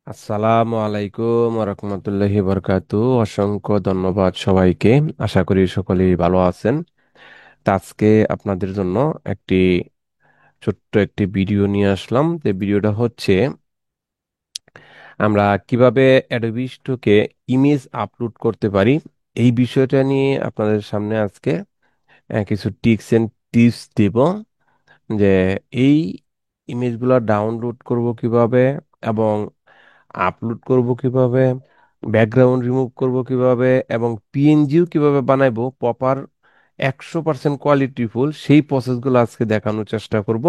আসসালামু আলাইকুম রহমতুল্লাহি বরকাতু। অসংখ্য ধন্যবাদ সবাইকে। আশা করি সকলেই ভালো আছেন। তা আজকে আপনাদের জন্য একটি ছোট্ট একটি ভিডিও নিয়ে আসলাম। যে ভিডিওটা হচ্ছে আমরা কিভাবে অ্যাডোবি স্টকে ইমেজ আপলোড করতে পারি, এই বিষয়টা নিয়ে আপনাদের সামনে আজকে কিছু টিপস এন্ড টিপস দেব। যে এই ইমেজগুলো ডাউনলোড করব কিভাবে, এবং আপলোড করব কিভাবে, ব্যাকগ্রাউন্ড রিমুভ করব কিভাবে, এবং পিএনজিও কিভাবে বানাইবো প্রপার 100% কোয়ালিটিফুল, সেই প্রসেসগুলো আজকে দেখানোর চেষ্টা করব।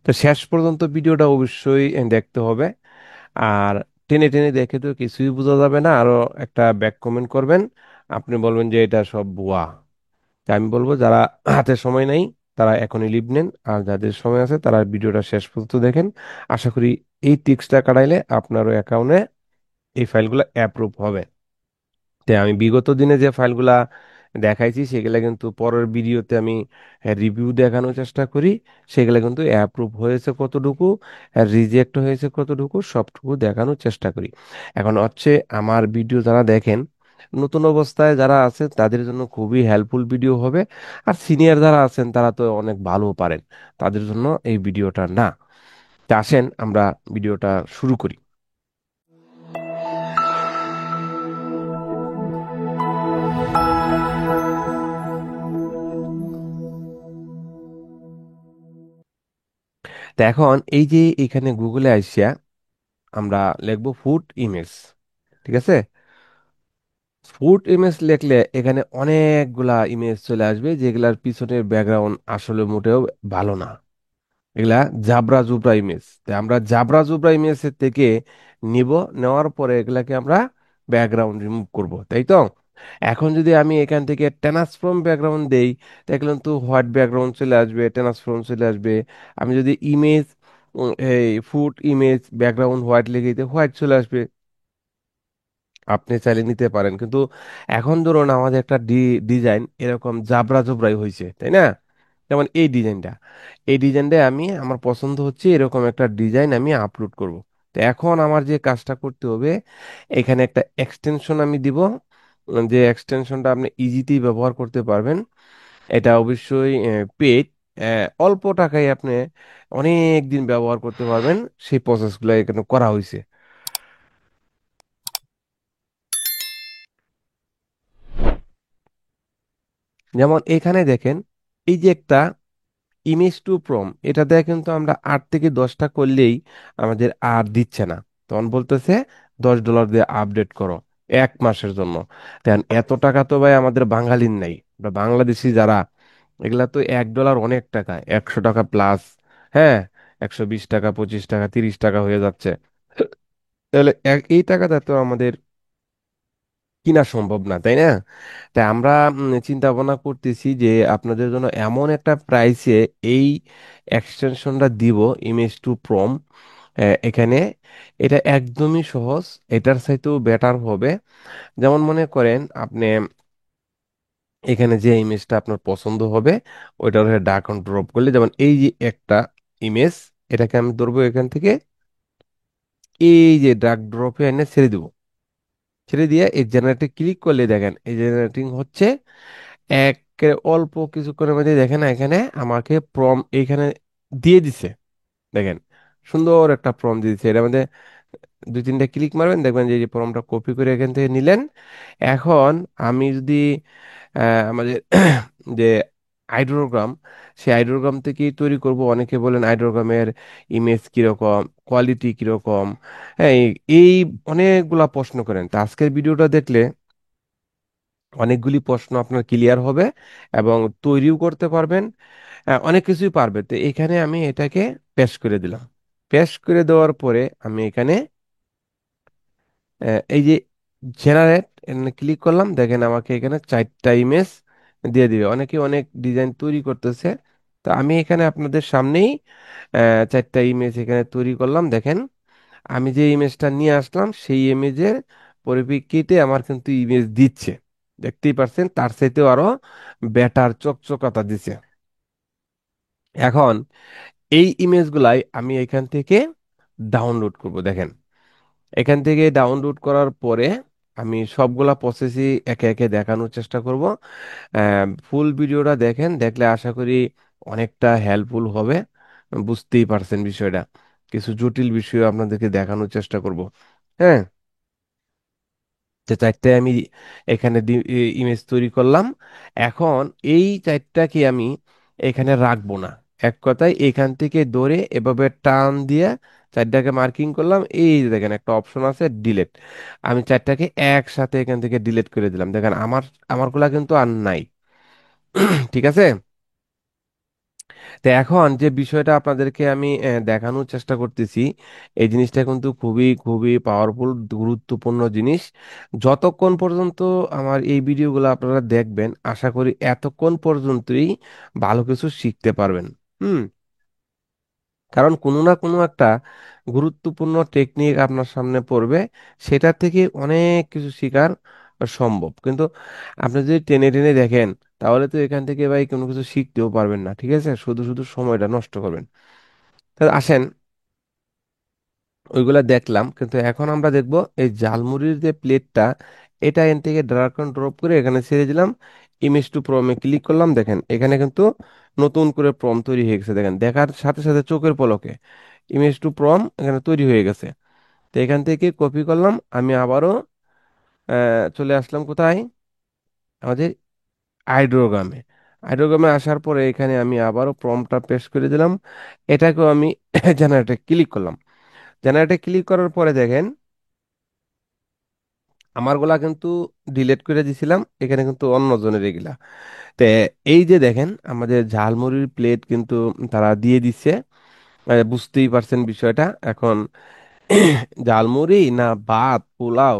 তো শেষ পর্যন্ত ভিডিওটা অবশ্যই দেখতে হবে। আর টেনে টেনে দেখে তো কিছুই বোঝা যাবে না, আরো একটা ব্যাক কমেন্ট করবেন, আপনি বলবেন যে এটা সব ভুয়া। তা আমি বলবো যারা হাতে সময় নেই তারা এখনই লিভ নেন, আর যাদের সময় আছে তারা ভিডিওটা শেষ পর্যন্ত দেখেন। আশা করি এই টিক্সটা কাটাইলে আপনারও অ্যাকাউন্টে এই ফাইলগুলো অ্যাপ্রুভ হবে। তাই আমি বিগত দিনে যে ফাইলগুলা দেখাইছি সেগুলা কিন্তু পরের ভিডিওতে আমি রিভিউ দেখানোর চেষ্টা করি। সেগুলা কিন্তু অ্যাপ্রুভ হয়েছে কতটুকু, রিজেক্ট হয়েছে কতটুকু, সবটুকু দেখানোর চেষ্টা করি। এখন হচ্ছে আমার ভিডিও যারা দেখেন, নতুন অবস্থায় যারা আছে তাদের জন্য খুবই হেল্পফুল ভিডিও হবে। আর সিনিয়র যারা আছেন তারা তো অনেক ভালো পারেন, তাদের জন্য এই ভিডিওটা না। তা আসেন আমরা ভিডিওটা শুরু করি। তা এখন এই যে এখানে গুগলে আইসা আমরা লিখবো ফুড ইমেজ, ঠিক আছে? ফুড ইমেজ লিখলে এখানে অনেকগুলা ইমেজ চলে আসবে, যেগুলার পিছনের ব্যাকগ্রাউন্ড আসলে মোটেও ভালো না। এগুলা জাবরা জুবরা ইমেজ। তাই আমরা জাবরা জুবরা ইমেজের থেকে নিব, নেওয়ার পরে এগুলাকে আমরা ব্যাকগ্রাউন্ড রিমুভ করব, তাই তো? এখন যদি আমি এখান থেকে ট্রান্সফর্ম ব্যাকগ্রাউন্ড দেই, তাহলে কিন্তু হোয়াইট ব্যাকগ্রাউন্ড চলে আসবে, ট্রান্সফর্ম চলে আসবে। আমি যদি ইমেজ এই ফুড ইমেজ ব্যাকগ্রাউন্ড হোয়াইট লিখে দিই, হোয়াইট চলে আসবে। আপনি চাইলে নিতে পারেন, কিন্তু এখন ধরুন আমাদের একটা ডিজাইন এরকম জাবরা জবরাই হয়েছে, তাই না? যেমন এই ডিজাইনটা আমি আমার পছন্দ হচ্ছে, এরকম একটা ডিজাইন আমি আপলোড করব। তো এখন আমার যে কাজটা করতে হবে, এখানে একটা এক্সটেনশন আমি দিব। যে এক্সটেনশনটা আপনি ইজিতেই ব্যবহার করতে পারবেন। এটা অবশ্যই পেড, অল্প টাকায় আপনি অনেক দিন ব্যবহার করতে পারবেন। সেই প্রসেসগুলো এখানে করা হয়েছে। যেমন এখানে দেখেন, এই যে একটা ইমেজ টু প্রম, এটা দিয়ে কিন্তু আমরা 8 থেকে 10টা করলেই আমাদের আর দিচ্ছে না। তখন বলতেছে $10 দিয়ে আপডেট করো 1 মাসের জন্য। দেন এত টাকা তো ভাই আমাদের বাঙালির নাই, আমরা বাংলাদেশি যারা, এগুলা তো $1 অনেক টাকা, 100 টাকা প্লাস। হ্যাঁ, 120 টাকা, 25 টাকা, 30 টাকা হয়ে যাচ্ছে। তাহলে এই টাকাটা তো আমাদের কিনা সম্ভব না, তাই না? তাই আমরা চিন্তা ভাবনা করতেছি যে আপনাদের জন্য এমন একটা প্রাইসে এই এক্সটেনশনটা দিব, ইমেজ টু প্রম। এখানে এটা একদমই সহজ, এটার চাইতেও বেটার হবে। যেমন মনে করেন আপনি এখানে যে ইমেজটা আপনার পছন্দ হবে ওইটার ডার্ক ড্রপ করলে, যেমন এই যে একটা ইমেজ, এটাকে আমি ধরবো এখান থেকে, এই যে ডার্ক ড্রপে এনে ছেড়ে দিব। ছেড়ে দিয়ে এই জেনারেটে ক্লিক করলে দেখেন এই জেনারেটিং হচ্ছে। এক অল্প কিছুক্ষণের মধ্যে দেখেন এখানে আমাকে প্রম এইখানে দিয়ে দিছে। দেখেন সুন্দর একটা প্রম দিয়ে দিছে। এর মধ্যে 2-3টা ক্লিক মারবেন, দেখবেন যে এই প্রমটা কপি করে এখান থেকে নিলেন। এখন আমি যদি আমাদের যে আইড্রোগ্রাম, সেই আইড্রোগ্রাম থেকেই তৈরি করব। অনেকে বলেন আইড্রোগ্রামের ইমেজ কিরকম, কোয়ালিটি কিরকম, হ্যাঁ এই অনেকগুলা প্রশ্ন করেন। তো আজকের ভিডিওটা দেখলে অনেকগুলি প্রশ্ন আপনার ক্লিয়ার হবে, এবং তৈরিও করতে পারবেন। অনেক কিছুই পারবে। তো এখানে আমি এটাকে পেশ করে দিলাম। পেশ করে দেওয়ার পরে আমি এখানে এই যে জেনারেট ক্লিক করলাম, দেখেন আমাকে এখানে 4টা ইমেজ দিয়ে দিবে। অনেকে অনেক ডিজাইন তৈরি করতেছে। তো আমি এখানে আপনাদের সামনেই 4টা ইমেজ এখানে তৈরি করলাম। দেখেন আমি যে ইমেজটা নিয়ে আসলাম সেই ইমেজের পরিপ্রেক্ষিতে আমার কিন্তু ইমেজ দিচ্ছে। দেখতেই পাচ্ছেন তার চাইতেও আরো বেটার চকচকাতা দিছে। এখন এই ইমেজগুলাই আমি এখান থেকে ডাউনলোড করব। দেখেন এখান থেকে ডাউনলোড করার পরে আমি সবগুলা প্রসেসই একে একে দেখানোর চেষ্টা করব। ফুল ভিডিওটা দেখেন, দেখলে আশা করি অনেকটা হেল্পফুল হবে। বুঝতেই পারছেন বিষয়টা, কিছু জটিল বিষয় আপনাদেরকে দেখানোর চেষ্টা করব। হ্যাঁ, যে চারটে আমি এখানে ইমেজ তৈরি করলাম। এখন এই চারটাকে আমি এখানে রাখবো না। এক কথায় এখান থেকে ধরে এভাবে টান দিয়ে চারটাকে মার্কিং করলাম। এই যে দেখেন একটা অপশন আছে ডিলেট, আমি চারটাকে একসাথে এখান থেকে ডিলিট করে দিলাম। দেখেন আমারগুলা কিন্তু আর নাই। ঠিক আছে। তো এখন যে বিষয়টা আপনাদেরকে আমি দেখানোর চেষ্টা করতেছি, এই জিনিসটা কিন্তু খুবই খুবই পাওয়ারফুল, গুরুত্বপূর্ণ জিনিস। যতক্ষণ পর্যন্ত আমার এই ভিডিওগুলো আপনারা দেখবেন, আশা করি এতক্ষণ পর্যন্তই ভালো কিছু শিখতে পারবেন। হুম। কারণ কোনো না কোনো একটা গুরুত্বপূর্ণ টেকনিক আপনার সামনে পড়বে, সেটা থেকে অনেক কিছু শেখার সম্ভব। কিন্তু আপনি যদি টেনে টেনে দেখেন, তাহলে তো এখান থেকে ভাই কোনো কিছু শিখতেও পারবেন না। ঠিক আছে, শুধু শুধু সময়টা নষ্ট করবেন। তাহলে আসেন, ওইগুলা দেখলাম, কিন্তু এখন আমরা দেখব এই ঝালমুড়ির যে প্লেটটা, এটা এন থেকে ড্রাগ অ্যান্ড ড্রপ করে এখানে ছেড়ে দিলাম। ইমেজ টু প্রমে ক্লিক করলাম, দেখেন এখানে কিন্তু নতুন করে প্রম তৈরি হয়ে গেছে। দেখেন দেখার সাথে সাথে চোখের পলকে ইমেজ টু প্রম এখানে তৈরি হয়ে গেছে। তো এখান থেকে কপি করলাম, আমি আবারও চলে আসলাম কোথায়, আমাদের আইড্রোগ্রামে। আইড্রোগ্রামে আসার পরে এখানে আমি আবারও প্রম্পটটা পেস্ট করে দিলাম। এটাকেও আমি জেনারেটে ক্লিক করলাম। জেনারেটে ক্লিক করার পরে দেখেন আমারগুলা কিন্তু ডিলিট করে দিছিলাম, এখানে কিন্তু অন্য জনের এগুলা। তো এই যে দেখেন আমাদের ঝালমুড়ির প্লেট কিন্তু তারা দিয়ে দিচ্ছে। বুঝতেই পারছেন বিষয়টা এখন। ঝালমুড়ি না ভাত পোলাও,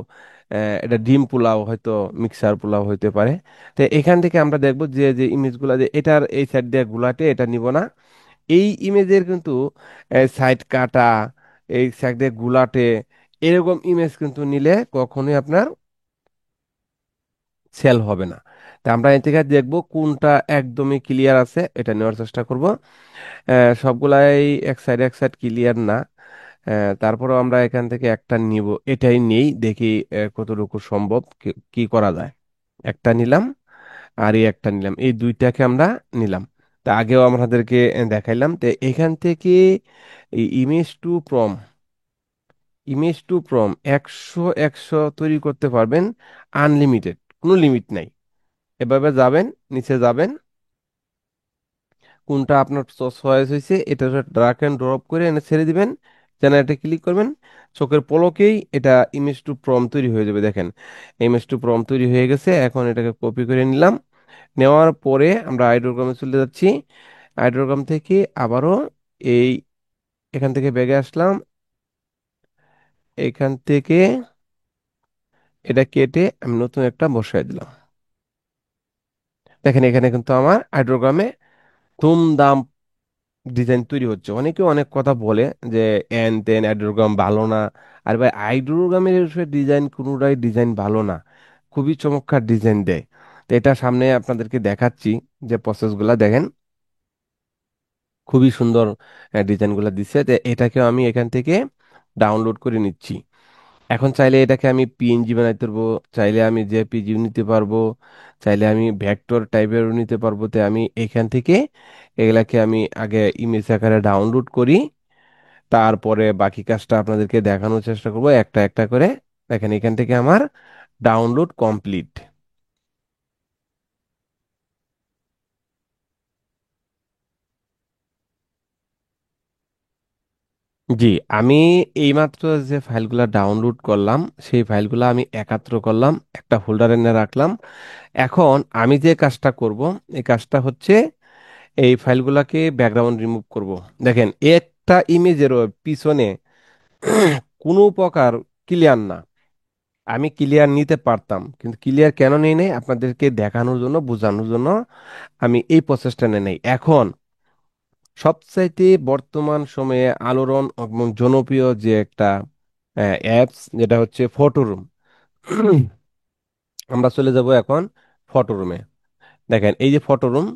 এটা ডিম পোলাও হয়তো, মিক্সার পোলাও হইতে পারে। তো এখান থেকে আমরা দেখবো যে যে ইমেজগুলা, যে এটার এই সাইড দিয়ে গুলাটে এটা নিব না। এই ইমেজের কিন্তু সাইড কাটা, এই সাইড দিয়ে গুলাটে, এরকম ইমেজ কিন্তু নিলে কখনোই আপনার সেল হবে না। তা আমরা এর থেকে দেখবো কোনটা একদমই ক্লিয়ার আছে, এটা নেওয়ার চেষ্টা করব। সবগুলাই এক সাইড ক্লিয়ার না। তারপরেও আমরা এখান থেকে একটা নিব, এটাই নেই, দেখি কতটুকু সম্ভব, কি কি করা যায়। একটা নিলাম, আর এই একটা নিলাম, এই দুইটাকে আমরা নিলাম। তা আগেও আমাদেরকে দেখাইলাম। তো এখান থেকে এই ইমেজ টু প্রম 100 তৈরি করতে পারবেন, আনলিমিটেড, কোনো লিমিট নাই। এভাবে যাবেন, নিচে যাবেন, কোনটা আপনার চয়েস হয়েছে এটা ড্রাগ এন্ড ড্রপ করে এনে ছেড়ে দিবেন। জেনারেটে ক্লিক করবেন, চোখের পলকেই এটা ইমেজ টু প্রম তৈরি হয়ে যাবে। দেখেন ইমেজ টু প্রম তৈরি হয়ে গেছে। এখন এটাকে কপি করে নিলাম। নেওয়ার পরে আমরা আইড্রোগ্রামে চলে যাচ্ছি। আইড্রোগ্রাম থেকে আবারও এই এখান থেকে ব্যাগে আসলাম, এখান থেকে এটা কেটে আমি নতুন একটা বসাই দিলাম। দেখেন এখানে কিন্তু আমার আইড্রোগ্রামে ধুমধাম ডিজাইন তৈরি হচ্ছে। অনেকে অনেক কথা বলে যে এন তেন আইড্রোগ্রাম ভালো না। আর ভাই আইড্রোগ্রামের ডিজাইন কোনোটাই ডিজাইন ভালো না, খুবই চমৎকার ডিজাইন দেয়। তো এটা সামনে আপনাদেরকে দেখাচ্ছি, যে প্রসেসগুলা দেখেন খুবই সুন্দর ডিজাইনগুলো দিচ্ছে। তো এটাকেও আমি এখান থেকে ডাউনলোড করে নিচ্ছি। এখন চাইলে এটাকে আমি পিএনজি বানাইতে পারবো, চাইলে আমি জেপিজি নিতে পারবো, চাইলে আমি ভেক্টর টাইপেরও নিতে পারবো। তো আমি এখান থেকে এগুলাকে আমি আগে ইমেজ আকারে ডাউনলোড করি, তারপরে বাকি কাজটা আপনাদেরকে দেখানোর চেষ্টা করব একটা একটা করে। দেখেন এখান থেকে আমার ডাউনলোড কমপ্লিট। জি, আমি এইমাত্র যে ফাইলগুলো ডাউনলোড করলাম, সেই ফাইলগুলো আমি একাত্র করলাম, একটা ফোল্ডারে এনে রাখলাম। এখন আমি যে কাজটা করব, এই কাজটা হচ্ছে এই ফাইলগুলোকে ব্যাকগ্রাউন্ড রিমুভ করব। দেখেন একটা ইমেজের পিছনে কোনো প্রকার ক্লিয়ার না। আমি ক্লিয়ার নিতে পারতাম, কিন্তু ক্লিয়ার কেন নেই নাই আপনাদেরকে দেখানোর জন্য, বোঝানোর জন্য আমি এই প্রসেসটা নিয়ে নেই। এখন সবচাইতে বর্তমান সময়ে আলোড়ন এবং জনপ্রিয় যে একটা অ্যাপস, যেটা হচ্ছে ফটোরুম। আমরা চলে যাব এখন ফটোরুমে। দেখেন এই যে ফটোরুম,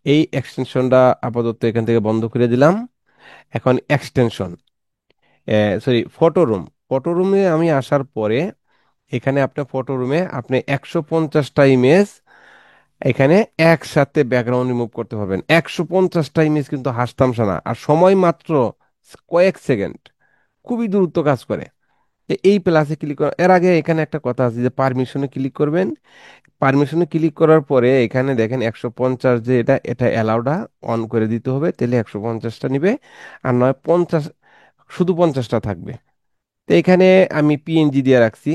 এই এক্সটেনশনটা আপাতত এখান থেকে বন্ধ করে দিলাম। এখন এক্সটেনশন, সরি ফটোরুম, ফটো রুমে আমি আসার পরে এখানে আপনার ফটো রুমে আপনি 150টা ইমেজ এখানে একসাথে ব্যাকগ্রাউন্ড রিমুভ করতে পারবেন। 150টা ইমেজ কিন্তু হাসতামশা না, আর সময় মাত্র কয়েক সেকেন্ড, খুবই দ্রুত কাজ করে। এই প্লাসে ক্লিক করার এর আগে এখানে একটা কথা আছে যে পারমিশনে ক্লিক করবেন। পারমিশনে ক্লিক করার পরে এখানে দেখেন 150 যে এটা এটা অ্যালাউডা অন করে দিতে হবে, তাহলে 150টা নিবে। আর নয় 50, শুধু 50টা থাকবে। তো এখানে আমি পিএনজি দিয়ে রাখছি।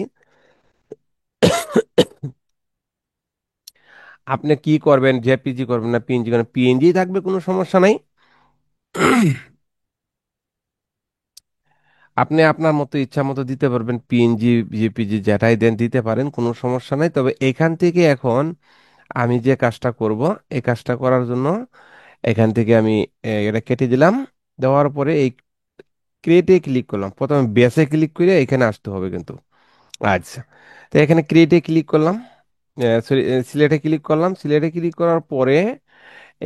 আপনি কি করবেন, জেপিজি করবেন না পিএনজি করবেন, পিএনজি থাকবে, কোনো সমস্যা নাই। আপনি আপনার মতো ইচ্ছা মতো দিতে পারবেন, পিএনজি জেপিজি যেটাই দেন দিতে পারেন, কোনো সমস্যা নাই। তবে এখান থেকে এখন আমি যে কাজটা করব, এই কাজটা করার জন্য এখান থেকে আমি এটা কেটে দিলাম। দেওয়ার পরে এই ক্রিয়েটে ক্লিক করলাম, প্রথমে বেসে ক্লিক করে এখানে আসতে হবে কিন্তু। আচ্ছা, তো এখানে ক্রিয়েটে ক্লিক করলাম, সরি সিলেটে ক্লিক করলাম। সিলেটে ক্লিক করার পরে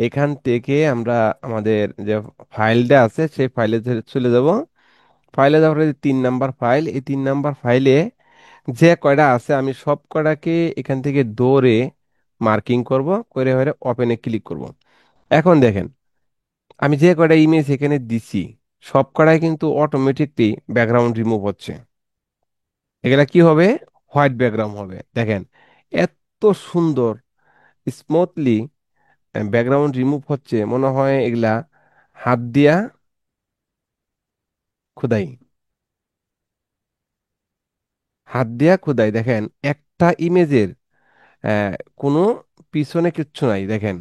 এখান থেকে আমরা আমাদের যে ফাইলটা আছে সেই ফাইলে চলে যাব। ফাইলে যাওয়ার পরে 3 নাম্বার ফাইল, এই 3 নাম্বার ফাইলে যে কয়টা আছে আমি সব কয়টাকে এখান থেকে দৌড়ে মার্কিং করব, করে হয়ে ওপেনে ক্লিক করব। এখন দেখেন আমি যে কয়টা ইমেজ এখানে দিছি সব কয়টাই কিন্তু অটোমেটিকলি ব্যাকগ্রাউন্ড রিমুভ হচ্ছে। এগুলা কি হবে, হোয়াইট ব্যাকগ্রাউন্ড হবে। দেখেন এত সুন্দর স্মুথলি ব্যাকগ্রাউন্ড রিমুভ হচ্ছে, মনে হয় এগুলা হাত দিয়া খোদাই, হাত দিয়া খোদাই। দেখেন একটা ইমেজের কোনো পিছনে কিচ্ছু নাই, দেখেন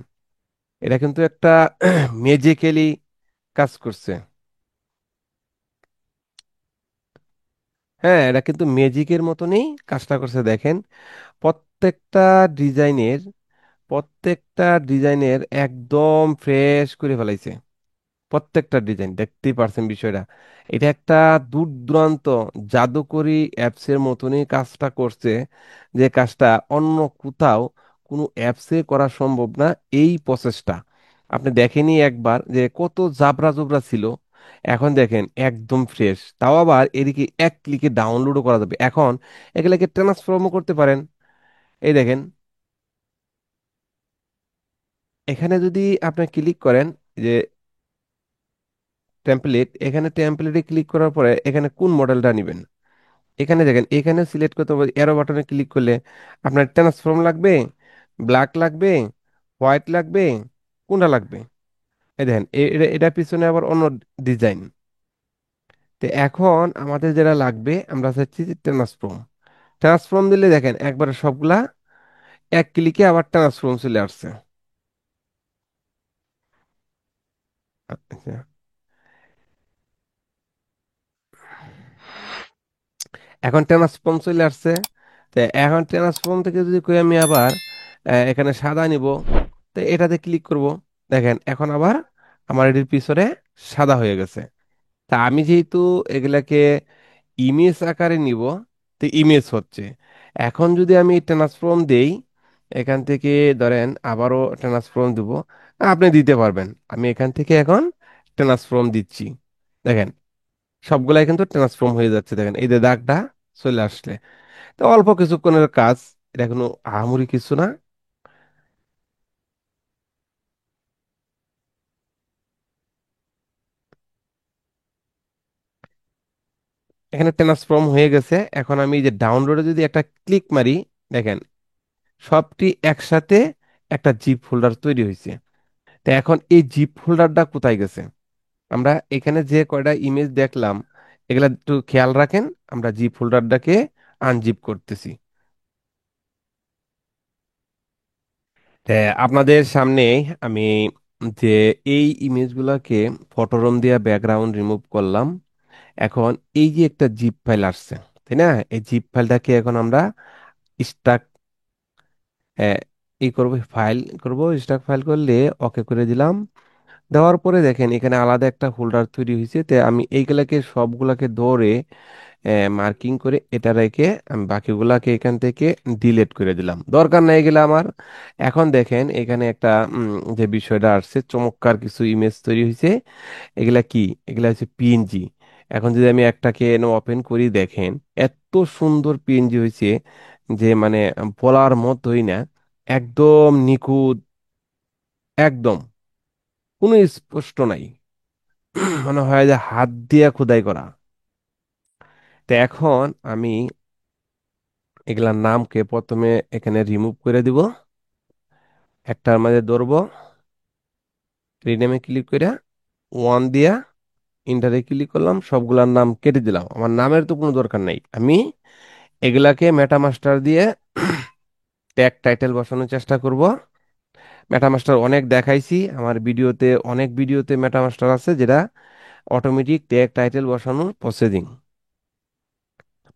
এটা কিন্তু একটা ম্যাজিক্যালি কাজ করছে। হ্যাঁ, এটা কিন্তু ম্যাজিকের মতনই কাজটা করছে। দেখেন প্রত্যেকটা ডিজাইনের, প্রত্যেকটা ডিজাইনের একদম ফ্রেশ করে ফেলাইছে। প্রত্যেকটা ডিজাইন দেখতেই পারছেন বিষয়টা। এটা একটা দূর দূরান্ত জাদুকরি অ্যাপসের মতনই কাজটা করছে, যে কাজটা অন্য কোথাও কোনো অ্যাপসে করা সম্ভব না। এই প্রসেসটা আপনি দেখেনি একবার যে কত জাবরা জবরা ছিল, এখন দেখেন একদম ফ্রেশ। তাও আবার এদিকে এক ক্লিকে ডাউনলোডও করা যাবে। এখন এগুলাকে ট্রান্সফর্মও করতে পারেন। এই দেখেন এখানে যদি আপনি ক্লিক করেন যে টেমপ্লেট, এখানে টেমপ্লেটে ক্লিক করার পরে এখানে কোন মডেলটা নেবেন এখানে দেখেন, এখানে সিলেক্ট করতে হবে। এরো বাটনে ক্লিক করলে আপনার ট্রান্সফর্ম লাগবে, ব্ল্যাক লাগবে, হোয়াইট লাগবে, কোনটা লাগবে। এই দেখেন এটা পিছনে আবার অন্য ডিজাইন। তো এখন আমাদের যেটা লাগবে আমরা চাচ্ছি যে ট্রান্সফর্ম। ট্রান্সফর্ম দিলে দেখেন একবারে সবগুলা এক ক্লিকে আবার ট্রান্সফর্ম চলে আসছে। আচ্ছা, এখন ট্রান্সফর্ম চলে আসছে। তো এখন ট্রান্সফর্ম থেকে যদি কই আমি আবার এখানে সাদা নিব, তো এটাতে ক্লিক করব। দেখেন এখন আবার আমার এটির পিছনে সাদা হয়ে গেছে। তা আমি যেহেতু এগুলাকে ইমেজ আকারে নিব, তো ইমেজ হচ্ছে। এখন যদি আমি ট্রান্সফর্ম দেই এখান থেকে, ধরেন আবারও ট্রান্সফর্ম দিব, আপনি দিতে পারবেন। আমি এখান থেকে এখন ট্রান্সফর্ম দিচ্ছি। দেখেন সবগুলাই কিন্তু ট্রান্সফর্ম হয়ে যাচ্ছে। দেখেন এই যে দাগটা চলে আসলে, তো অল্প কিছুক্ষণের কাজ, এটা কোনো আহামরি কিছু না। এখানে ট্রান্সফর্ম হয়ে গেছে। এখন আমি এই যে ডাউনলোডে যদি একটা ক্লিক মারি, দেখেন সবটি একসাথে একটা জিপ ফোল্ডার তৈরি হয়েছে। তো এখন এই জিপ ফোল্ডারটা কোথায় গেছে, আমরা এখানে যে কয়টা ইমেজ দেখলাম এগুলা একটু খেয়াল রাখেন। আমরা জিপ ফোল্ডারটাকে আনজিপ করতেছি। তা আপনাদের সামনে আমি যে এই ইমেজগুলোকে ফটোরম দিয়ে ব্যাকগ্রাউন্ড রিমুভ করলাম। এখন এই যে একটা জিপ ফাইল আসছে, তাই না, এই জিপ ফাইলটাকে এখন আমরা স্টাক ই করবো, ফাইল করব, স্টাক ফাইল করলে ওকে করে দিলাম। দেওয়ার পরে দেখেন এখানে আলাদা একটা ফোল্ডার তৈরি হয়েছে। তো আমি এইগুলাকে সবগুলাকে ধরে মার্কিং করে এটা রেখে আমি বাকিগুলাকে এখান থেকে ডিলিট করে দিলাম, দরকার নাই এগুলা আমার। এখন দেখেন এখানে একটা যে বিষয়টা আসছে, চমৎকার কিছু ইমেজ তৈরি হয়েছে। এগুলা কি, এগুলা হচ্ছে পিএনজি। এখন যদি আমি একটাকে এনে ওপেন করি, দেখেন এত সুন্দর পিএনজি হয়েছে যে মানে বলার মতোই না। একদম নিখুঁত, একদম কোনো স্পষ্ট নাই। মনে হয় যে হাত দিয়ে খোদাই করা। তো এখন আমি এগুলার নামকে প্রথমে এখানে রিমুভ করে দিব, একটার মাঝে ধরবো, রিনেমে ক্লিক করে ওয়ান দিয়া ইন্টারে ক্লিক করলাম, সবগুলার নাম কেটে দিলাম। আমার নামের তো কোনো দরকার নাই। আমি এগুলাকে মেটামাস্টার দিয়ে ট্যাগ টাইটেল বসানোর চেষ্টা করব। মেটামাস্টার অনেক দেখাইছি আমার ভিডিওতে, অনেক ভিডিওতে মেটামাস্টার আছে যেটা অটোমেটিক ট্যাগ টাইটেল বসানোর প্রসেসিং।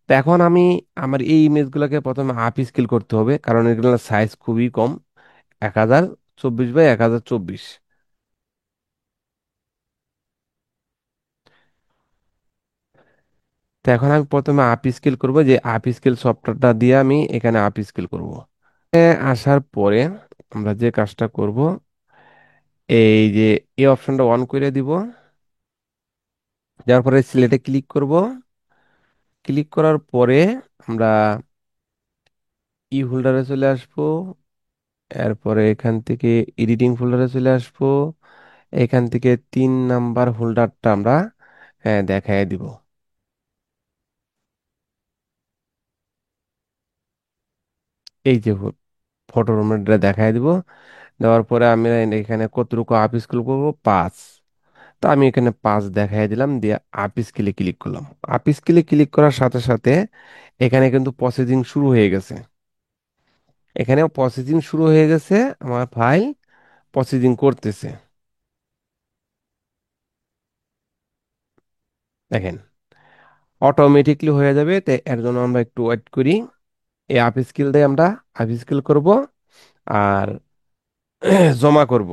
তো এখন আমি আমার এই ইমেজগুলোকে প্রথমে আপ স্কেল করতে হবে, কারণ এগুলোর সাইজ খুবই কম, 1024 বাই 1024। তো এখন আমি প্রথমে আপ স্কেল করব, যে আপ স্কেল সফটওয়্যারটা দিয়ে আমি এখানে আপ স্কেল করব। আসার পরে আমরা যে কাজটা করব, এই যে এই অপশনটা অন করে দিব। যার পরে সিলেটে ক্লিক করব। ক্লিক করার পরে আমরা ই হোল্ডারে চলে আসবো। এরপরে এখান থেকে এডিটিং ফোল্ডারে চলে আসবো। এখান থেকে 3 নাম্বার হোল্ডারটা আমরা দেখাই দিব। এই যে ফটো আমরা দেখাই দিব। দেওয়ার পরে আমি এখানে কতটুকু আপ স্কেল করবো, 5। তো আমি এখানে 5 দেখাই দিলাম, দিয়ে আপ স্কেলে ক্লিক করলাম। আপ স্কেলে ক্লিক করার সাথে সাথে এখানে কিন্তু প্রসেসিং শুরু হয়ে গেছে। এখানে প্রসেসিং শুরু হয়ে গেছে, আমার ফাইল প্রসেসিং করতেছে। দেখেন অটোমেটিকলি হয়ে যাবে, তো এর জন্য আমরা একটু ওয়েট করি। এই আপ স্কিল দিয়ে আমরা আপ স্কিল করব আর জমা করব।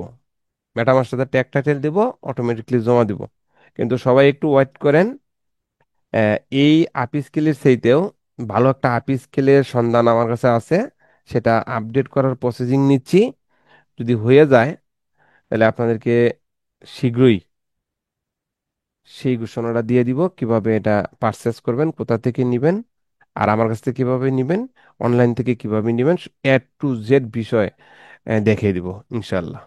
মেটামাস্টার ট্যাগ টাইটেল দিব, অটোমেটিকলি জমা দিব। কিন্তু সবাই একটু ওয়েট করেন। এই আপ স্কিলের চাইতেও ভালো একটা আপ স্কিলের সন্ধান আমার কাছে আছে, সেটা আপডেট করার প্রসেসিং নিচ্ছি। যদি হয়ে যায় তাহলে আপনাদেরকে শীঘ্রই সেই ঘোষণাটা দিয়ে দিব, কিভাবে এটা পারচেস করবেন, কোথা থেকে নেবেন, আর আমার কাছ থেকে কিভাবে নেবেন, অনলাইন থেকে কিভাবে নেবেন, A to Z বিষয় দেখিয়ে দিব ইনশাল্লাহ।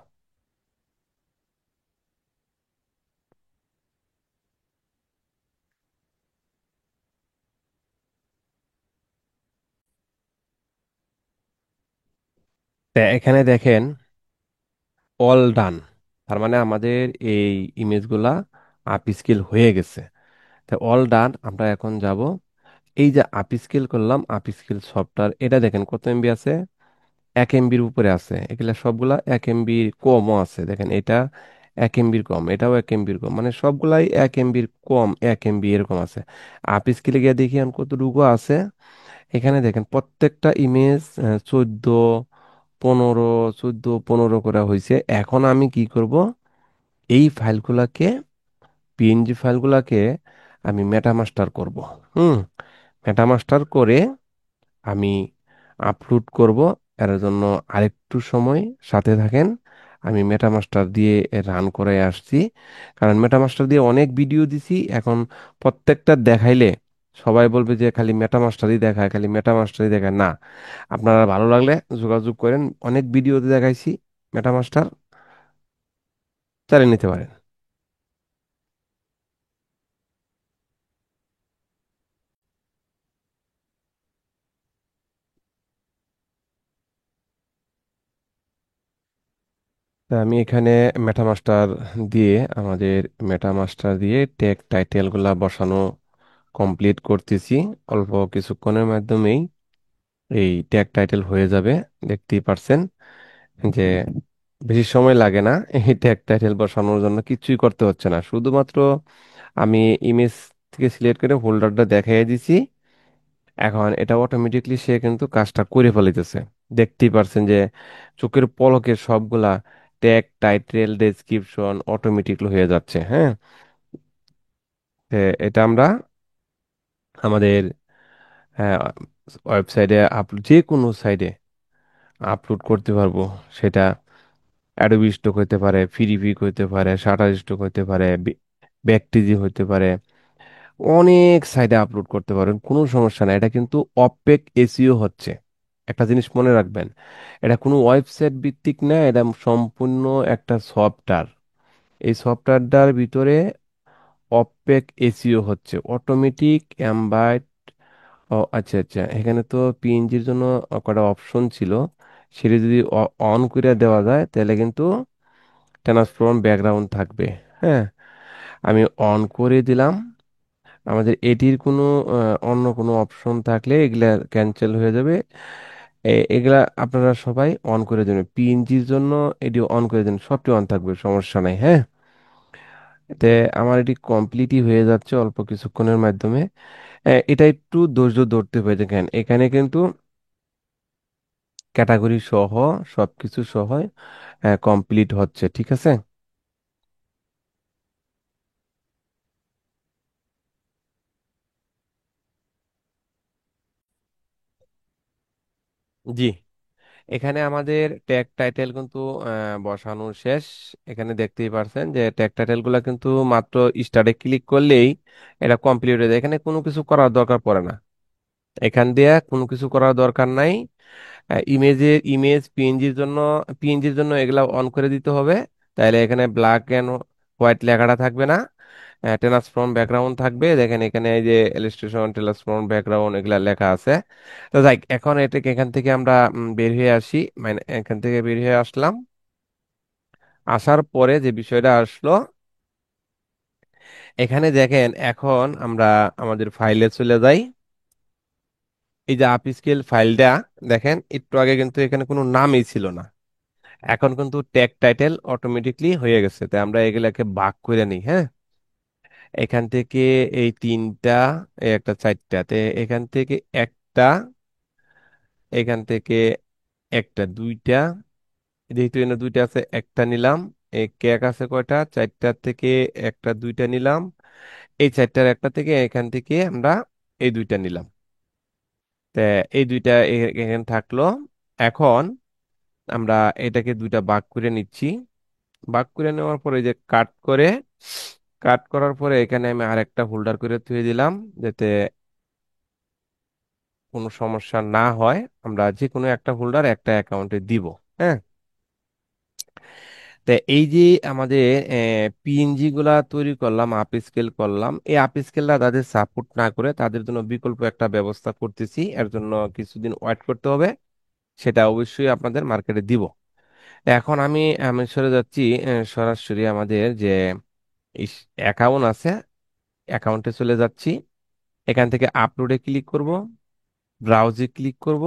তা এখানে দেখেন অল ডান, তার মানে আমাদের এই ইমেজগুলা আপ স্কেল হয়ে গেছে। তা অল ডান, আমরা এখন যাব এই যে আপ স্কেল করলাম, আপ স্কেল সফটওয়্যার, এটা দেখেন কত এমবি আছে, 1 এমবির উপরে আছে। এগুলা সবগুলা 1 এমবির কমও আছে, দেখেন এটা 1 এমবির কম, এটাও 1 এমবির কম, মানে সবগুলাই 1 এমবির কম, 1 এমবি এরকম আছে। আপ স্কেলে গিয়ে দেখি আমি কতটুকু আছে। এখানে দেখেন প্রত্যেকটা ইমেজ 14, 15, 14, 15 করে হয়েছে। এখন আমি কি করব, এই ফাইলগুলাকে, পিএনজি ফাইলগুলাকে আমি মেটামাস্টার করব। হুম, মেটামাস্টার করে আমি আপলোড করব। এর জন্য আরেকটু সময় সাথে থাকেন। আমি মেটামাস্টার দিয়ে রান করে আসছি, কারণ মেটামাস্টার দিয়ে অনেক ভিডিও দিছি। এখন প্রত্যেকটা দেখাইলে সবাই বলবে যে খালি মেটামাস্টারই দেখায়, খালি মেটামাস্টারই দেখায় না। আপনারা ভালো লাগলে যোগাযোগ করেন, অনেক ভিডিওতে দেখাইছি মেটামাস্টার, চালিয়ে নিতে পারেন। তা আমি এখানে মেটামাস্টার দিয়ে, আমাদের মেটামাস্টার দিয়ে ট্যাগ টাইটেলগুলা বসানো কমপ্লিট করতেছি। অল্প কিছুক্ষণের মাধ্যমেই এই ট্যাগ টাইটেল হয়ে যাবে। দেখতেই পারছেন যে বেশি সময় লাগে না এই ট্যাগ টাইটেল বসানোর জন্য, কিছুই করতে হচ্ছে না। শুধুমাত্র আমি ইমেজ থেকে সিলেক্ট করে হোল্ডারটা দেখাই দিছি। এখন এটা অটোমেটিকলি সে কিন্তু কাজটা করে ফেলিতেছে। দেখতেই পারছেন যে চোখের পলকে সবগুলা ট্যাগ টাইটেল ডেসক্রিপশন অটোমেটিকলি হয়ে যাচ্ছে। হ্যাঁ, এটা আমরা আমাদের ওয়েবসাইটে যে কোনো সাইডে আপলোড করতে পারবো। সেটা অ্যাডোবি স্টক হতে পারে, ফ্রিপিক হতে পারে, শাটার স্টক হতে পারে, ব্যাকটিজি হতে পারে, অনেক সাইডে আপলোড করতে পারেন, কোনো সমস্যা নাই। এটা কিন্তু অপেক এসইও হচ্ছে, একটা জিনিস মনে রাখবেন। এটা কোনো ওয়েবসাইট ভিত্তিক না, এটা সম্পূর্ণ একটা সফটওয়্যার। এই সফটওয়্যারটার ভিতরে অপেক এসইও হচ্ছে, অটোমেটিক এমবাইড। ও আচ্ছা আচ্ছা, এখানে তো পিএনজির জন্য কটা অপশন ছিল, সেটা যদি অন করে দেওয়া যায় তাহলে কিন্তু ট্রান্সফর্ম ব্যাকগ্রাউন্ড থাকবে। হ্যাঁ, আমি অন করে দিলাম। আমাদের এটির কোনো অন্য কোনো অপশন থাকলে এগুলা ক্যান্সেল হয়ে যাবে। এগুলা আপনারা সবাই অন করে দেবেন, পিএনজির জন্য এটি অন করে দেবেন, সবটি অন থাকবে, সমস্যা নাই। হ্যাঁ, এতে আমার এটি কমপ্লিটই হয়ে যাচ্ছে অল্প কিছুক্ষণের মাধ্যমে। এটা একটু ধৈর্য ধরতে হবে। দেখেন এখানে কিন্তু ক্যাটাগরি সহ সবকিছু সহ কমপ্লিট হচ্ছে, ঠিক আছে। জি, এখানে আমাদের ট্যাগ টাইটেল কিন্তু বসানো শেষ। এখানে দেখতেই পারছেন যে ট্যাগ টাইটেল গুলা কিন্তু মাত্র স্টার্টে ক্লিক করলেই এটা কমপ্লিট হয়ে যায়, এখানে কোনো কিছু করার দরকার পড়ে না। এখান দিয়ে কোনো কিছু করার দরকার নাই। পিএনজির জন্য এগুলা অন করে দিতে হবে। তাহলে এখানে ব্ল্যাক এন্ড হোয়াইট লেখাটা থাকবে না, ট্রান্সফর্ম ব্যাকগ্রাউন্ড থাকবে। দেখেন এখানে এই যে ইলাস্ট্রেশন ট্রান্সফর্ম ব্যাকগ্রাউন্ড এগুলা লেখা আছে। তো যাই, এখন এটাকে এখান থেকে আমরা বের হয়ে আসি, মানে এখান থেকে বের হয়ে আসলাম। আসার পরে যে বিষয়টা আসলো, এখানে দেখেন এখন আমরা আমাদের ফাইলে চলে যাই। এই যে আপ স্কেল ফাইলটা, দেখেন একটু আগে কিন্তু এখানে কোনো নামই ছিল না, এখন কিন্তু ট্যাগ টাইটেল অটোমেটিকলি হয়ে গেছে। তাই আমরা এগুলাকে ভাগ করে নিই। হ্যাঁ, এখান থেকে এই তিনটা, এই একটা চারটাতে, এখান থেকে একটা, এখান থেকে একটা, দুইটা, যেহেতু এখানে দুইটা আছে একটা নিলাম। এই কেক আছে কয়টা, চারটার থেকে একটা দুইটা নিলাম। এই চারটার একটা থেকে এখান থেকে আমরা এই দুইটা নিলাম। তা এই দুইটা এখানে থাকলো। এখন আমরা এটাকে দুইটা ভাগ করে নিচ্ছি। ভাগ করে নেওয়ার পরে যে কাট করে, কাট করার পরে এখানে আমি আরেকটা হোল্ডার করে থুয়ে দিলাম, যাতে কোনো সমস্যা না হয়। আমরা যে কোনো একটা হোল্ডার একটা অ্যাকাউন্টে দিব। হ্যাঁ, তা এই যে আমাদের পিএনজি গুলা তৈরি করলাম, আপ স্কেল করলাম, এই আপ স্কেলটা তাদের সাপোর্ট না করে তাদের জন্য বিকল্প একটা ব্যবস্থা করতেছি, এর জন্য কিছুদিন ওয়েট করতে হবে। সেটা অবশ্যই আপনাদের মার্কেটে দিব। এখন আমি আমি সরে যাচ্ছি সরাসরি আমাদের যে অ্যাকাউন্ট আছে, অ্যাকাউন্টে চলে যাচ্ছি। এখান থেকে আপলোডে ক্লিক করব, ব্রাউজে ক্লিক করব।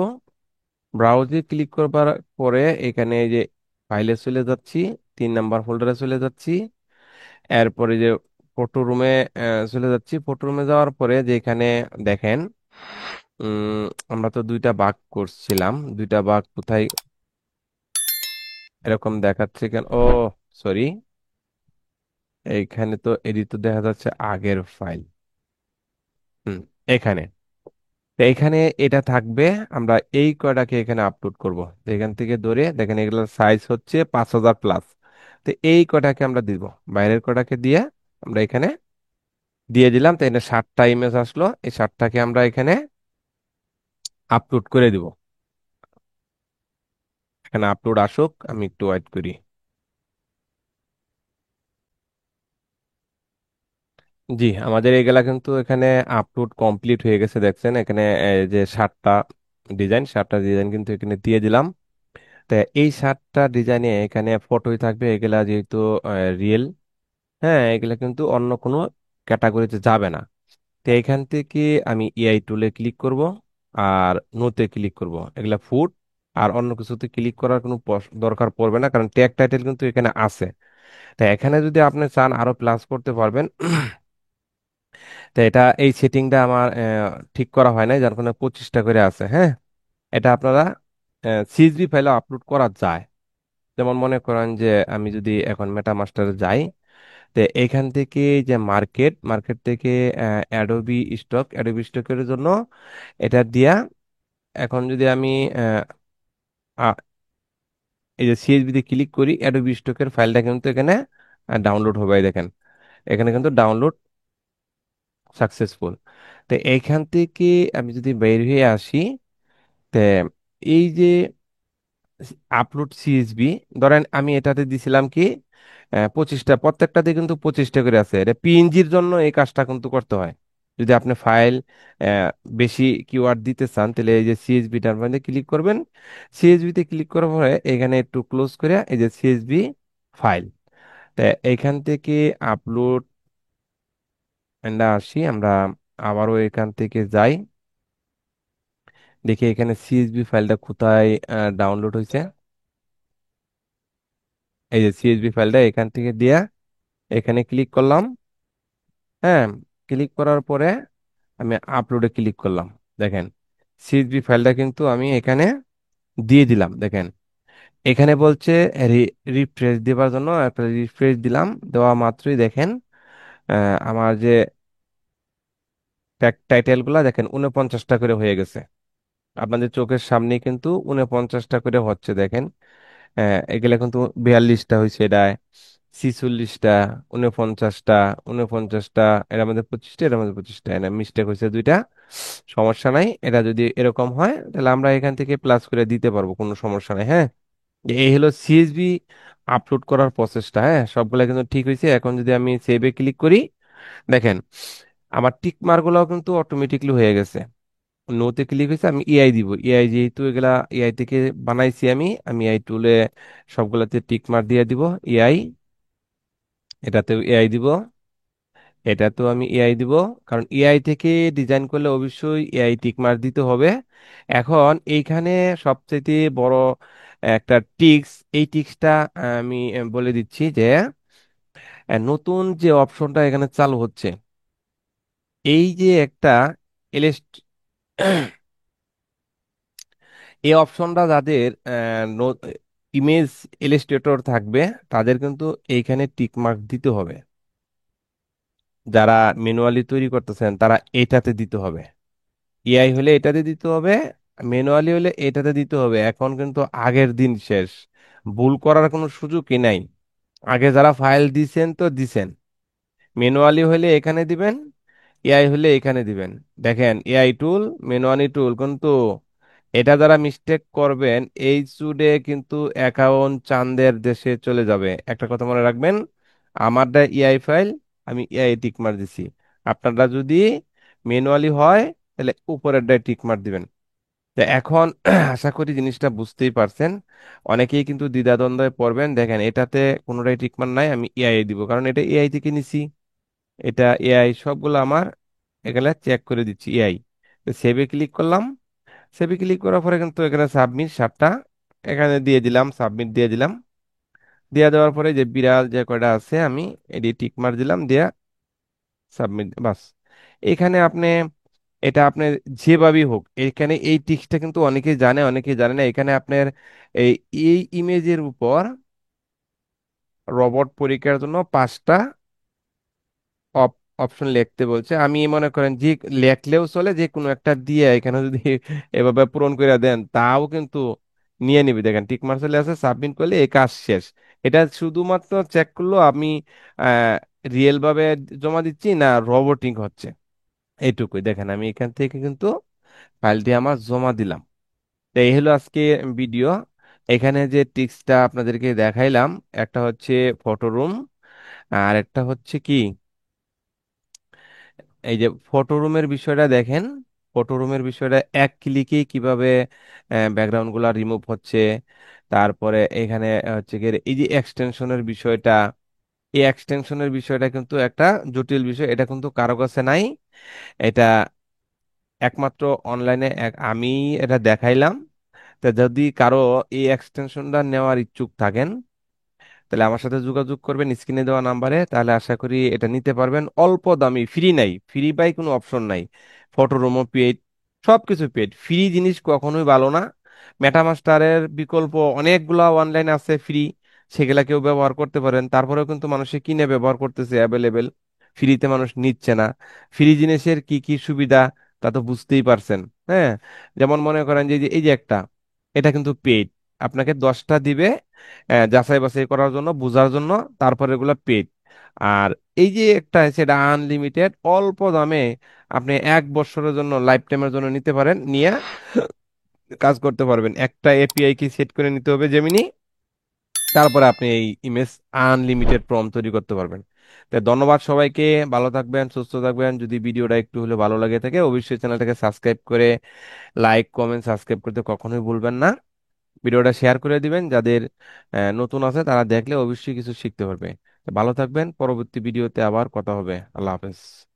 ব্রাউজে ক্লিক করবার পরে এখানে এই যে ফাইলে চলে যাচ্ছি, 3 নাম্বার ফোল্ডারে চলে যাচ্ছি। এরপরে যে ফটো রুমে চলে যাচ্ছি। ফটো রুমে যাওয়ার পরে যে এখানে দেখেন, আমরা তো দুইটা ভাগ করছিলাম, দুইটা ভাগ কোথায় এরকম দেখাচ্ছে কেন? ও সরি, এইখানে তো এডিট তো দেখা যাচ্ছে আগের ফাইল। হুম, এখানে, তো এখানে এটা থাকবে। আমরা এই কয়টাকে এখানে আপলোড করব। তো এখান থেকে ধরে দেখেন এগুলোর সাইজ হচ্ছে 5000+। তো এই কয়টাকে আমরা দিব, বাইরের কয়টাকে দিয়ে আমরা এখানে দিয়ে দিলাম। তো এটা 7টা ইমেজ আসলো, এই 7টাকে আমরা এখানে আপলোড করে দিব। এখানে আপলোড আসুক, আমি একটু ওয়েট করি। জি, আমাদের এগুলা কিন্তু এখানে আপলোড কমপ্লিট হয়ে গেছে, দেখছেন এখানে যে 7টা ডিজাইন কিন্তু এখানে দিয়ে দিলাম। তো এই 7টা ডিজাইনে এখানে ফটোই থাকবে, এগুলা যেহেতু রিয়েল। হ্যাঁ, এগুলা কিন্তু অন্য কোনো ক্যাটাগরিতে যাবে না। তো এখান থেকে আমি এআই টুলে ক্লিক করব, আর নোতে ক্লিক করব, এগুলা ফুড। আর অন্য কিছুতে ক্লিক করার কোনো দরকার পড়বে না, কারণ ট্যাগ টাইটেল কিন্তু এখানে আছে। তো এখানে যদি আপনি চান আরো প্লাস করতে পারবেন। তো এটা এই সেটিংটা আমার ঠিক করা হয় নাই, যার কারণে 25টা করে আছে। হ্যাঁ, এটা আপনারা সিএসভি ফাইলে আপলোড করা যায়। যেমন মনে করেন যে আমি যদি এখন মেটামাস্টারে যাই, তো এখান থেকে যে মার্কেট থেকে অ্যাডোবি স্টকের জন্য এটা দিয়া, এখন যদি আমি আহ, আ- এই যে সিএসভি তে ক্লিক করি, অ্যাডোবি স্টকের ফাইলটা কিন্তু এখানে ডাউনলোড হবে। এই দেখেন এখানে কিন্তু ডাউনলোড সাকসেসফুল। তো এইখান থেকে আমি যদি বের হয়ে আসি, তে এই যে আপলোড সিএসবি, ধরেন আমি এটাতে দিছিলাম কি 25টা, প্রত্যেকটাতে কিন্তু 25টা করে আছে। এটা পিএনজির জন্য এই কাজটা কিন্তু করতে হয়। যদি আপনি ফাইল বেশি কিওয়ার্ড দিতে চান, তাহলে এই যে সিএসবিটার মধ্যে ক্লিক করবেন। সিএসবি তে ক্লিক করার পরে এখানে একটু ক্লোজ করে এই যে সিএসবি ফাইল, তা এখান থেকে আপলোড এন্ড আসি আমরা, আবারও এখান থেকে যাই, দেখি এখানে সিএসবি ফাইলটা কোথায় ডাউনলোড হয়েছে। এই যে সিএসবি ফাইলটা এখান থেকে দিয়া এখানে ক্লিক করলাম। হ্যাঁ, ক্লিক করার পরে আমি আপলোডে ক্লিক করলাম। দেখেন সিএসভি ফাইলটা কিন্তু আমি এখানে দিয়ে দিলাম। দেখেন এখানে বলছে রিফ্রেশ দেওয়ার জন্য, একটা রিফ্রেশ দিলাম। দেওয়া মাত্রই দেখেন আমার যে টাইটেল গুলা দেখেন 49টা করে হয়ে গেছে। আপনাদের চোখের সামনে কিন্তু 49টা করে হচ্ছে, দেখেন। এগুলা কিন্তু 42টা হয়েছে, এটা 46টা, 49টা, 49টা, এর মধ্যে 25টা, এর মধ্যে 25টা, এটা মিস্টেক হয়েছে দুইটা। সমস্যা নাই, এটা যদি এরকম হয় তাহলে আমরা এখান থেকে প্লাস করে দিতে পারবো, কোনো সমস্যা নাই। হ্যাঁ, এই হলো সিএসভি আপলোড করার প্রসেসটা। হ্যাঁ, সবগুলা কিন্তু ঠিক হয়েছে। এখন যদি আমি সেভে ক্লিক করি, দেখেন আমার টিক মার্ক গুলাও কিন্তু অটোমেটিকলি হয়ে গেছে। নোতে ক্লিক হয়েছে, আমি এআই দিব। এআই যেহেতু এগুলা এআই থেকে বানাইছি, আমি এআই টুলে সবগুলাতে টিক মার্ক দিয়ে দিব। এআই, এটাতেও এআই দিব, এটাতেও আমি এআই দিব। কারণ এআই থেকে ডিজাইন করলে অবশ্যই এআই টিক মার্ক দিতে হবে। এখন এইখানে সবচেয়ে বড় একটা টিক্স, এই টিক্সটা আমি বলে দিচ্ছি যে নতুন যে অপশনটা এখানে চালু হচ্ছে, এই যে একটা এলএস, এই অপশনটা যাদের ইমেজ ইলাস্ট্রেটর থাকবে, তাদের কিন্তু এইখানে টিক মার্ক দিতে হবে। যারা ম্যানুয়ালি তৈরি করতেছেন তারা এটাতে দিতে হবে। এআই হলে এটাতে দিতে হবে, ম্যানুয়ালি হলে এটাতে দিতে হবে। এখন কিন্তু আগের দিন শেষ, ভুল করার কোনো সুযোগই নাই। আগে যারা ফাইল দিছেন তো দিছেন, ম্যানুয়ালি হলে এখানে দিবেন, এআই হলে এখানে দিবেন। দেখেন এআই টুল, ম্যানুয়ালি টুল, কিন্তু এটা যারা মিস্টেক করবেন এই চুডে কিন্তু অ্যাকাউন্ট চাঁদের দেশে চলে যাবে। একটা কথা মনে রাখবেন, আমারটা এআই ফাইল, আমি এআই টিক মার দিছি। আপনারটা যদি ম্যানুয়ালি হয় তাহলে উপরেরটায় টিক মার দিবেন। তো এখন আশা করি জিনিসটা বুঝতেই পারছেন। অনেকেই কিন্তু দ্বিধাদ্বন্দ্বে পড়বেন। দেখেন এটাতে কোনোটাই টিক মার নাই, আমি এআই দিব কারণ এটা এআই থেকে নিছি। এটা এআই সবগুলো আমার এখানে চেক করে দিচ্ছি এআই। সেভে ক্লিক করলাম। সেভে ক্লিক করার পরে কিন্তু এখানে সাবমিট 7টা এখানে দিয়ে দিলাম, সাবমিট দিয়ে দিলাম। দিয়ে দেওয়ার পরে যে বিড়াল যে কয়টা আছে আমি এটি টিক মার দিলাম, দিয়া সাবমিট, বাস। এখানে আপনি এটা আপনার যেভাবেই হোক, এখানে এই টিক্সটা কিন্তু অনেকেই জানে অনেকেই জানে না। এখানে আপনার এই এই ইমেজের উপর রোবট পরীক্ষার জন্য 5টা অপশন লিখতে বলছে। আমি মনে করেন যে লেখলেও চলে, যে কোনো একটা দিয়ে এখানে যদি এভাবে পূরণ করে দেন তাও কিন্তু নিয়ে নিবি। দেখেন টিক মার্ক চলে আছে, সাবমিট করলে এই কাজ শেষ। এটা শুধুমাত্র চেক করলো আমি রিয়েল ভাবে জমা দিচ্ছি না রোবোটিক হচ্ছে, এইটুকুই। দেখেন আমি এখান থেকে কিন্তু ফাইলটি আমার জমা দিলাম। তো এই হলো আজকে ভিডিও। এখানে যে টিক্সটা আপনাদেরকে দেখাইলাম, একটা হচ্ছে ফটো রুম, আর একটা হচ্ছে কি এই যে ফটো রুমের বিষয়টা দেখেন। ফটো রুমের বিষয়টা এক ক্লিকেই কিভাবে ব্যাকগ্রাউন্ড গুলা রিমুভ হচ্ছে। তারপরে এখানে হচ্ছে গিয়ে এই যে এক্সটেনশনের বিষয়টা, এই এক্সটেনশনের বিষয়টা কিন্তু একটা জটিল বিষয়, এটা কিন্তু কারো কাছে নাই। এটা একমাত্র অনলাইনে আমি এটা দেখাইলাম। তা যদি কারো এই এক্সটেনশনটা নেওয়ার ইচ্ছুক থাকেন তাহলে আমার সাথে যোগাযোগ করবেন স্ক্রিনে দেওয়া নাম্বারে, তাহলে আশা করি এটা নিতে পারবেন অল্প দামি। ফ্রি নাই, ফ্রি বাই কোনো অপশন নাই। ফটোরুমও পেড, সবকিছু পেড। ফ্রি জিনিস কখনোই ভালো না। মেটামাস্টারের বিকল্প অনেকগুলা অনলাইন আছে ফ্রি, সেগুলা কেউ ব্যবহার করতে পারেন। তারপরেও কিন্তু মানুষে কিনে ব্যবহার করতেছে অ্যাভেলেবেল, ফ্রিতে মানুষ নিচ্ছে না। ফ্রি জিনিসের কি কি সুবিধা তা তো বুঝতেই পারছেন। হ্যাঁ, যেমন মনে করেন যে এই যে একটা, এটা কিন্তু পেইড, আপনাকে 10টা দিবে যাচাই বাছাই করার জন্য, বোঝার জন্য, তারপরে এগুলো পেড। আর এই যে একটা সেটা আনলিমিটেড অল্প দামে আপনি 1 বছরের জন্য লাইফ টাইমের জন্য নিতে পারেন, নিয়ে কাজ করতে পারবেন। একটা এপিআই কি সেট করে নিতে হবে জেমিনি, তারপরে আপনি এই ইমেজ আনলিমিটেড প্রম্পট তৈরি করতে পারবেন। তো ধন্যবাদ সবাইকে, ভালো থাকবেন, সুস্থ থাকবেন। যদি ভিডিওটা একটু হলে ভালো লাগে থাকে অবশ্যই চ্যানেলটাকে সাবস্ক্রাইব করে লাইক কমেন্ট সাবস্ক্রাইব করতে কখনোই ভুলবেন না। ভিডিওটা শেয়ার করে দিবেন, যাদের নতুন আছে তারা দেখলে অবশ্যই কিছু শিখতে পারবে। তো ভালো থাকবেন, পরবর্তী ভিডিওতে আবার কথা হবে। আল্লাহ হাফেজ।